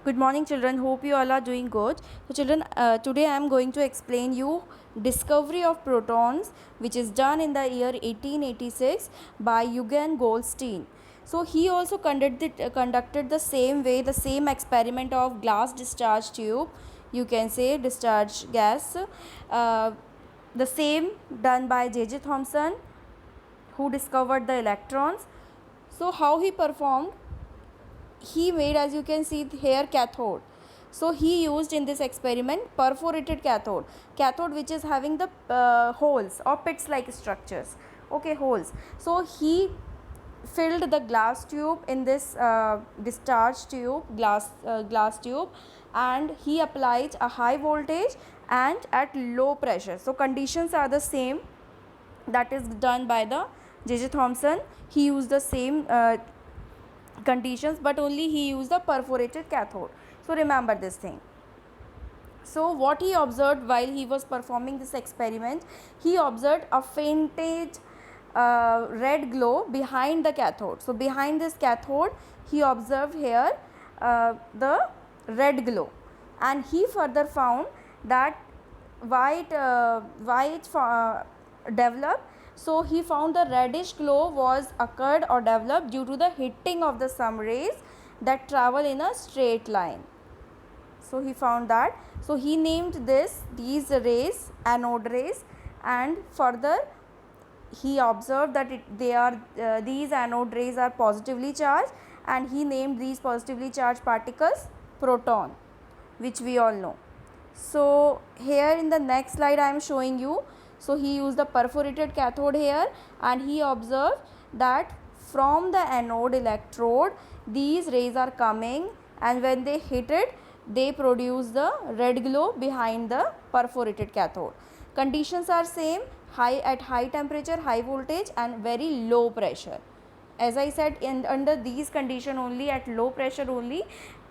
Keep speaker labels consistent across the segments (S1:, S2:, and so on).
S1: Good morning children, hope you all are doing good. So children, today I am going to explain you discovery of protons which is done in the year 1886 by Eugen Goldstein. So he also conducted the same way, the same experiment of glass discharge tube, you can say discharge gas, the same done by J.J. Thomson, who discovered the electrons. So how he performed? He made, as you can see here, cathode. So he used in this experiment perforated cathode which is having the holes or pits like structures, okay, holes. So he filled the glass tube in this discharge tube, glass tube, and he applied a high voltage and at low pressure. So conditions are the same that is done by the J.J. Thomson. He used the same conditions, but only he used the perforated cathode. So remember this thing. So what he observed while he was performing this experiment, he observed a fainted red glow behind the cathode. So behind this cathode he observed here the red glow, and he further found that why it developed. So he found the reddish glow was occurred or developed due to the hitting of the sun rays that travel in a straight line. So he found that. So he named these rays anode rays, and further he observed that these anode rays are positively charged, and he named these positively charged particles proton, which we all know. So here in the next slide I am showing you. So he used the perforated cathode here, and he observed that from the anode electrode these rays are coming, and when they hit it they produce the red glow behind the perforated cathode. Conditions are same, at high temperature, high voltage and very low pressure. As I said, under these conditions only, at low pressure only,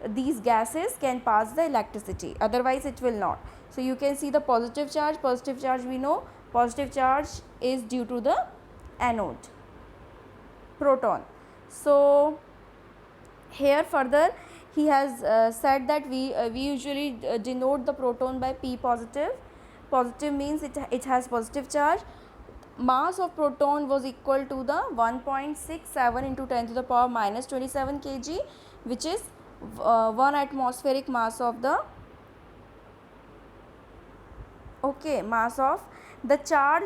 S1: these gases can pass the electricity, otherwise it will not. So you can see the positive charge, we know positive charge is due to the anode, proton. So here further he has said that we usually denote the proton by P positive. Positive means it has positive charge. Mass of proton was equal to the 1.67 into 10 to the power minus 27 kg, which is 1 atmospheric mass of the mass of the charge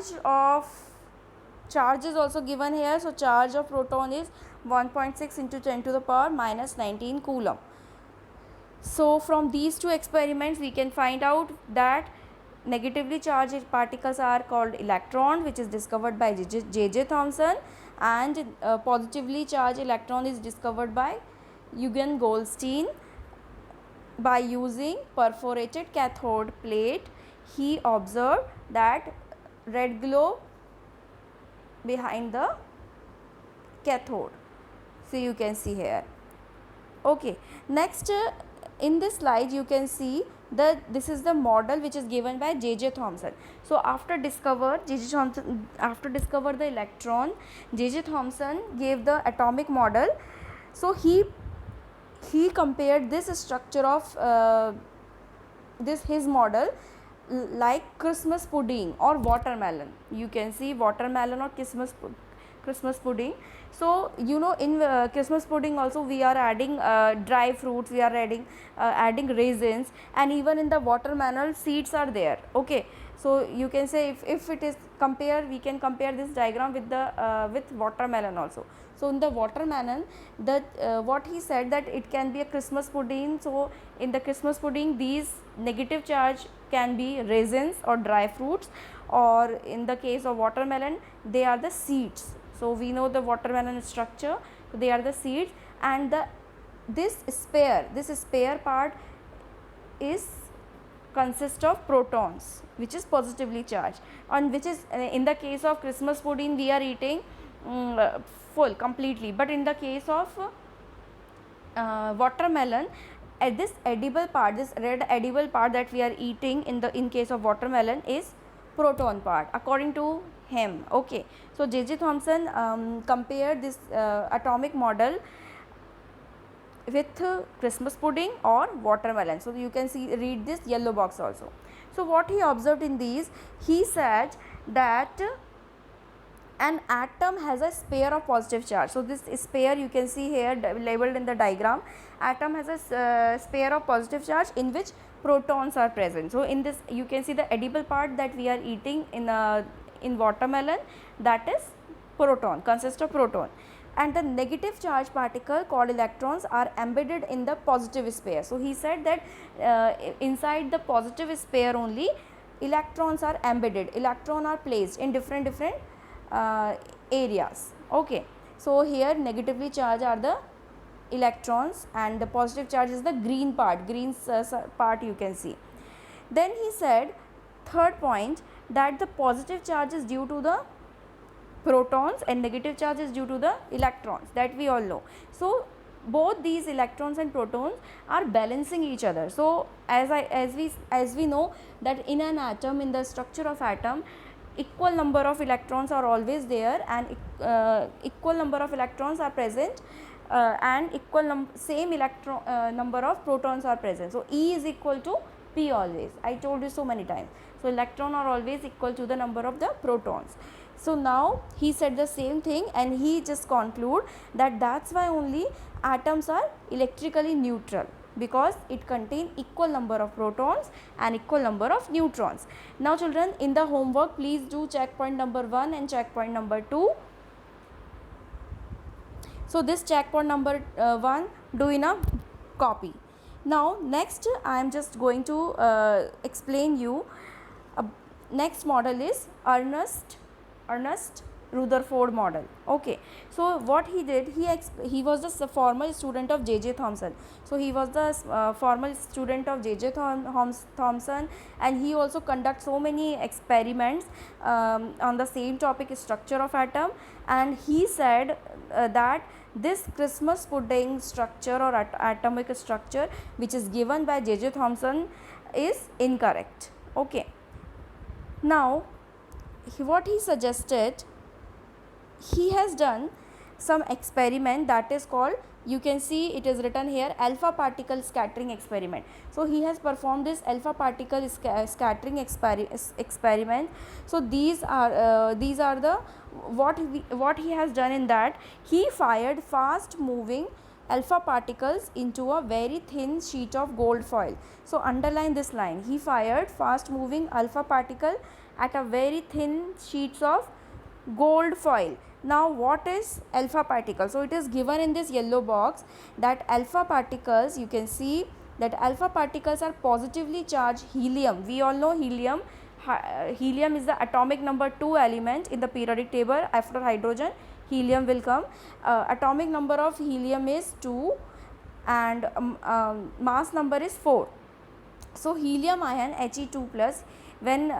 S1: is also given here. So charge of proton is 1.6 into 10 to the power minus 19 coulomb. So from these two experiments we can find out that negatively charged particles are called electron, which is discovered by J.J. Thomson, and positively charged electron is discovered by Eugen Goldstein. By using perforated cathode plate, he observed that red glow behind the cathode. So you can see here. Okay, next in this slide you can see that this is the model which is given by J.J. Thomson. So after discover the electron, J.J. Thomson gave the atomic model. So he compared this structure of his model like Christmas pudding or watermelon. You can see watermelon or Christmas pudding. So you know, in Christmas pudding also we are adding dry fruits, we are adding raisins, and even in the watermelon seeds are there. Okay, so you can say if it is we can compare this diagram with the with watermelon also. So in the watermelon, what he said that it can be a Christmas pudding. So in the Christmas pudding these negative charge can be raisins or dry fruits, or in the case of watermelon they are the seeds. So we know the watermelon structure, so they are the seeds, and this spare part is consist of protons, which is positively charged, and which is in the case of Christmas pudding we are eating full completely, but in the case of watermelon, at this edible part, this red edible part that we are eating in case of watermelon is proton part according to him. Okay, so J.J. Thomson compared this atomic model with Christmas pudding or watermelon. So you can see, read this yellow box also. So what he observed in these, he said that an atom has a sphere of positive charge. So this sphere you can see here labeled in the diagram. Atom has a sphere of positive charge in which protons are present. So in this you can see the edible part that we are eating in watermelon, that is proton, consists of proton, and the negative charge particle called electrons are embedded in the positive sphere. So he said that inside the positive sphere only electrons are embedded, electrons are placed in different areas. Okay, so here negatively charged are the electrons and the positive charge is the green part, part you can see. Then he said, third point, that the positive charge is due to the protons and negative charge is due to the electrons, that we all know. So both these electrons and protons are balancing each other. So as we know that in an atom, in the structure of atom, equal number of electrons are always there and equal number of electrons are present and same number of protons are present. So E is equal to P always. I told you so many times. So electron are always equal to the number of the protons. So now he said the same thing and he just conclude that that's why only atoms are electrically neutral, because it contains equal number of protons and equal number of neutrons. Now children, in the homework please do check point number 1 and check point number 2. So this check point number 1 do in a copy. Now next I am just going to explain you. Next model is Ernest Rutherford model. Okay, so what he did, he was the former student of J.J. Thomson. So he was the former student of J.J. Thomson, and he also conduct so many experiments on the same topic, structure of atom, and he said that this Christmas pudding structure or atomic structure which is given by J.J. Thomson is incorrect. Okay, now what he suggested, he has done some experiment that is called, you can see it is written here, alpha particle scattering experiment. So he has performed this alpha particle scattering experiment. So these are the what he has done in that, he fired fast moving alpha particles into a very thin sheet of gold foil. So underline this line, he fired fast moving alpha particle at a very thin sheets of gold foil. Now what is alpha particle? So it is given in this yellow box that alpha particles, you can see that alpha particles are positively charged helium. We all know helium. Helium is the atomic number 2 element in the periodic table. After hydrogen, helium will come. Atomic number of helium is 2 and mass number is 4. So helium ion He2 plus, when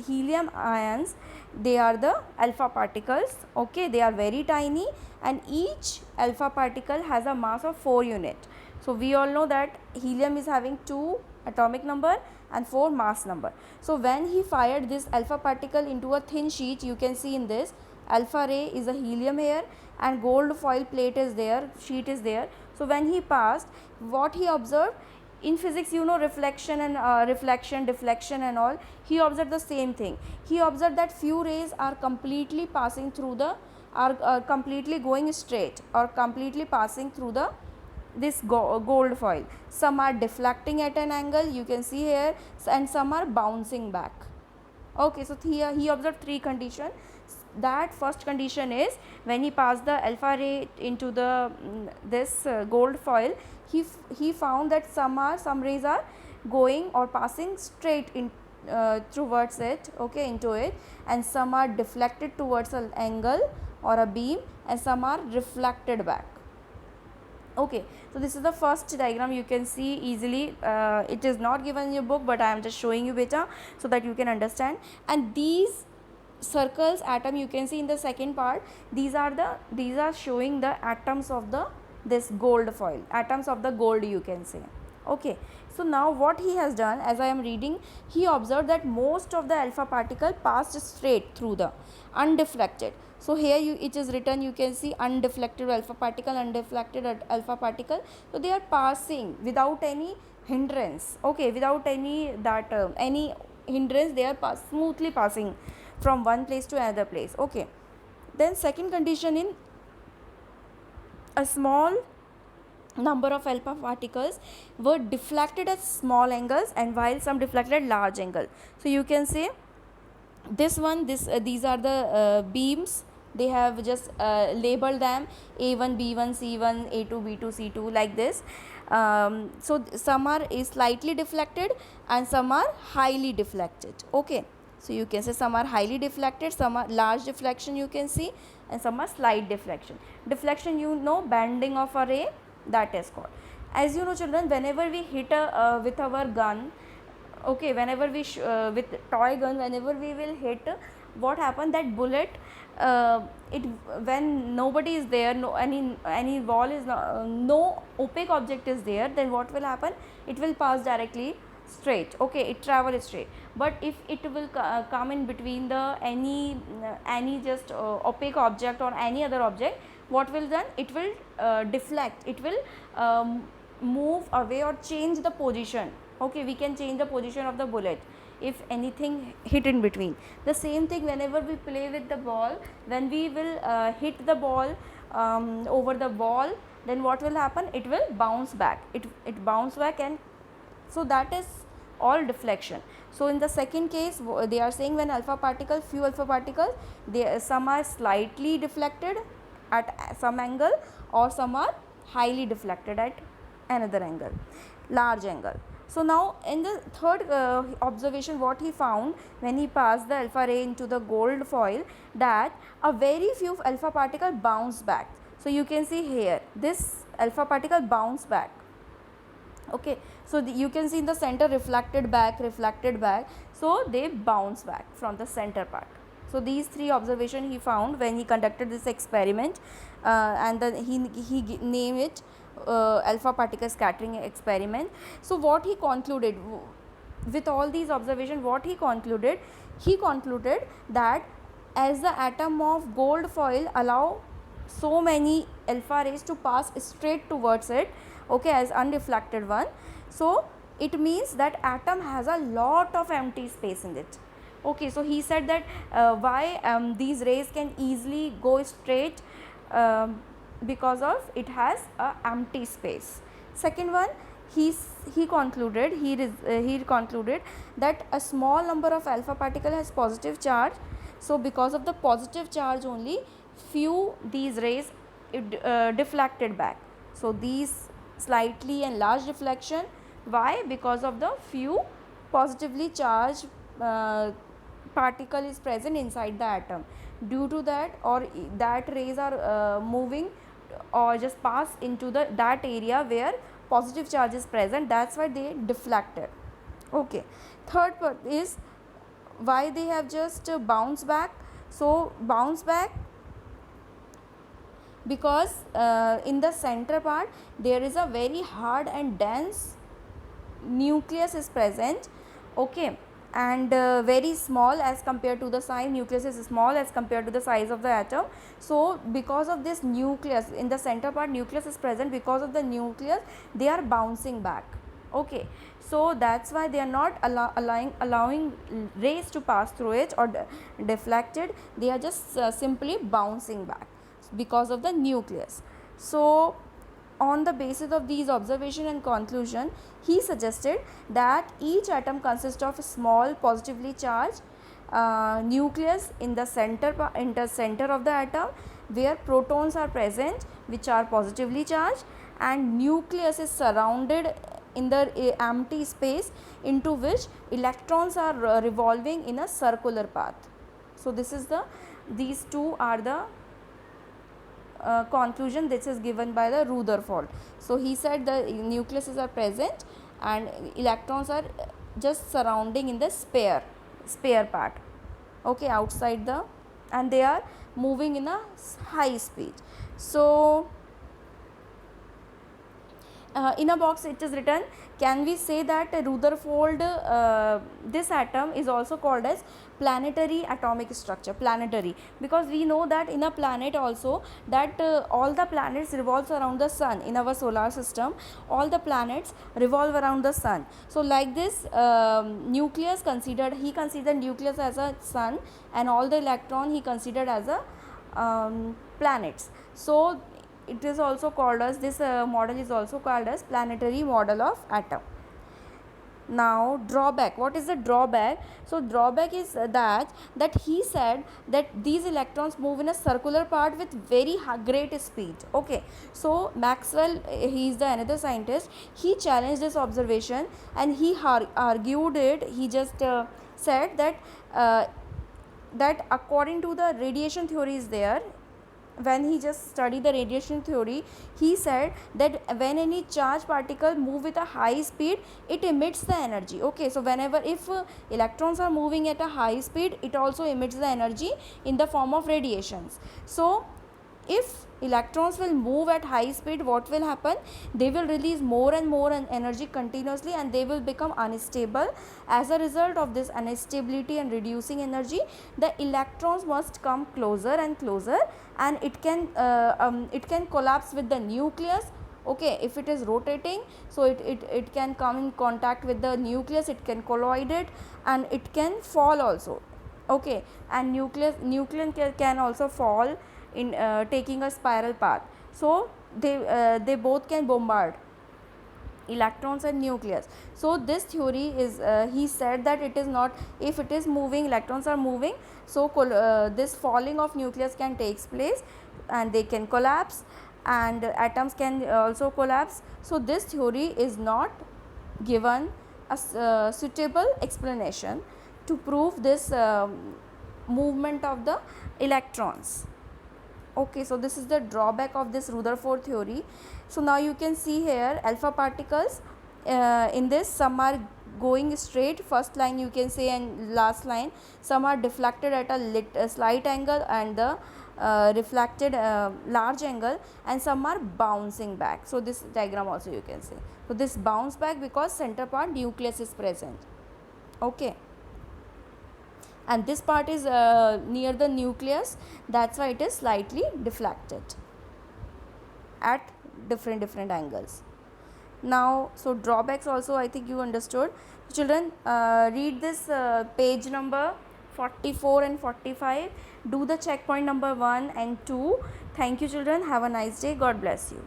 S1: helium ions, they are the alpha particles. Okay, they are very tiny and each alpha particle has a mass of 4 unit. So we all know that helium is having 2 atomic number and 4 mass number. So when he fired this alpha particle into a thin sheet, you can see in this alpha ray is a helium here and gold foil plate is there, sheet is there. So when he passed, what he observed, in physics you know reflection and reflection, deflection and all, he observed the same thing. He observed that few rays are completely passing through the, are completely going straight or completely passing through the this gold foil. Some are deflecting at an angle, you can see here, and some are bouncing back. Okay, so here he observed 3 conditions. That first condition is when he passed the alpha ray into the this gold foil, he found that some rays are going or passing straight in towards it, okay, into it, and some are deflected towards an angle or a beam and some are reflected back. Okay, so this is the first diagram, you can see easily. It is not given in your book, but I am just showing you better so that you can understand. And these circles atom, you can see in the second part, these are showing the atoms of the this gold foil, atoms of the gold, you can say. Okay, so now what he has done, as I am reading, he observed that most of the alpha particle passed straight through the undeflected. So here it is written, you can see undeflected alpha particle, undeflected alpha particle. So they are passing without any hindrance. Okay, without any any hindrance, they are smoothly passing from one place to another place. Okay, then second condition, in a small number of alpha particles were deflected at small angles, and while some deflected at large angle. So you can say this one, these are the beams. They have just labeled them A1 B1 C1 A2 B2 C2 like this. So some are slightly deflected and some are highly deflected. Okay, so you can say some are highly deflected, some are large deflection you can see, and some are slight deflection. Deflection, you know, bending of a ray, that is called. As you know children, whenever we hit with our gun, okay, whenever we with toy gun, whenever we will hit, what happen, that bullet, it, when nobody is there, no any wall is no opaque object is there, then what will happen, it will pass directly straight. Okay, it travel straight. But if it will come in between the any just opaque object or any other object, what will then, it will deflect, it will move away or change the position. Okay, we can change the position of the bullet if anything hit in between. The same thing whenever we play with the ball, when we will hit the ball over the wall, then what will happen, it will bounce back, it bounce back, and so that is all deflection. So in the second case, they are saying when alpha particle, few alpha particles, some are slightly deflected at some angle, or some are highly deflected at another angle, large angle. So now in the third observation, what he found when he passed the alpha ray into the gold foil, that a very few alpha particle bounce back. So you can see here, this alpha particle bounce back. Okay, so you can see in the center, reflected back, so they bounce back from the center part. So these three observations he found when he conducted this experiment, and then he named it alpha particle scattering experiment. So what he concluded with all these observations, what he concluded that as the atom of gold foil allow so many alpha rays to pass straight towards it, okay, as undeflected one, so it means that atom has a lot of empty space in it. Okay, so he said that why these rays can easily go straight, because of it has a empty space. Second one, he concluded that a small number of alpha particle has positive charge. So because of the positive charge only, few these rays deflected back. So these slightly and large deflection, why? Because of the few positively charged particle is present inside the atom. Due to that, or that rays are moving or just pass into that area where positive charge is present, that's why they deflected. Okay, third part is why they have just bounced back. So bounce back because in the center part there is a very hard and dense nucleus is present. Okay, and very small as compared to the size, nucleus is small as compared to the size of the atom. So because of this nucleus, in the center part nucleus is present, because of the nucleus they are bouncing back. Okay, so that's why they are not allowing rays to pass through it or deflected, they are just simply bouncing back because of the nucleus. So on the basis of these observation and conclusion, he suggested that each atom consists of a small positively charged nucleus in the center of the atom, where protons are present which are positively charged, and nucleus is surrounded in the empty space into which electrons are revolving in a circular path. So this is these two are the conclusion this is given by the Rutherford. So he said the nucleuses are present and electrons are just surrounding in the spare part, okay, outside and they are moving in a high speed. So in a box it is written, can we say that Rutherford, this atom is also called as planetary atomic structure? Planetary, because we know that in a planet also, that all the planets revolves around the sun. In our solar system, all the planets revolve around the sun. So like this, nucleus considered, he considered nucleus as a sun, and all the electron he considered as a planets. So it is also called as, this model is also called as planetary model of atom. Now drawback, what is the drawback? So drawback is that he said that these electrons move in a circular path with very great speed. Okay, so Maxwell, he is the another scientist, he challenged this observation and he argued it. He just said that that according to the radiation theory is there, when he just studied the radiation theory, he said that when any charged particle move with a high speed, it emits the energy. Okay, so whenever, if electrons are moving at a high speed, it also emits the energy in the form of radiations. So if electrons will move at high speed, what will happen? They will release more and more energy continuously, and they will become unstable. As a result of this instability and reducing energy, the electrons must come closer and closer, and it can collapse with the nucleus. Okay, if it is rotating, so it can come in contact with the nucleus, it can collide it, and it can fall also. Okay, and nucleus can also fall in taking a spiral path. So they both can bombard electrons and nucleus. So this theory is, he said that it is not, if it is moving, electrons are moving, so this falling of nucleus can takes place, and they can collapse, and atoms can also collapse. So this theory is not given a suitable explanation to prove this movement of the electrons. Okay, so this is the drawback of this Rutherford theory. So now you can see here alpha particles, in this, some are going straight, first line you can say, and last line, some are deflected at a slight angle, and the reflected large angle, and some are bouncing back. So this diagram also you can say, so this bounce back because center part nucleus is present. Okay, and this part is near the nucleus, that's why it is slightly deflected at different angles. Now, so drawbacks also I think you understood. Children, read this page number 44 and 45, do the checkpoint number 1 and 2. Thank you children, have a nice day, God bless you.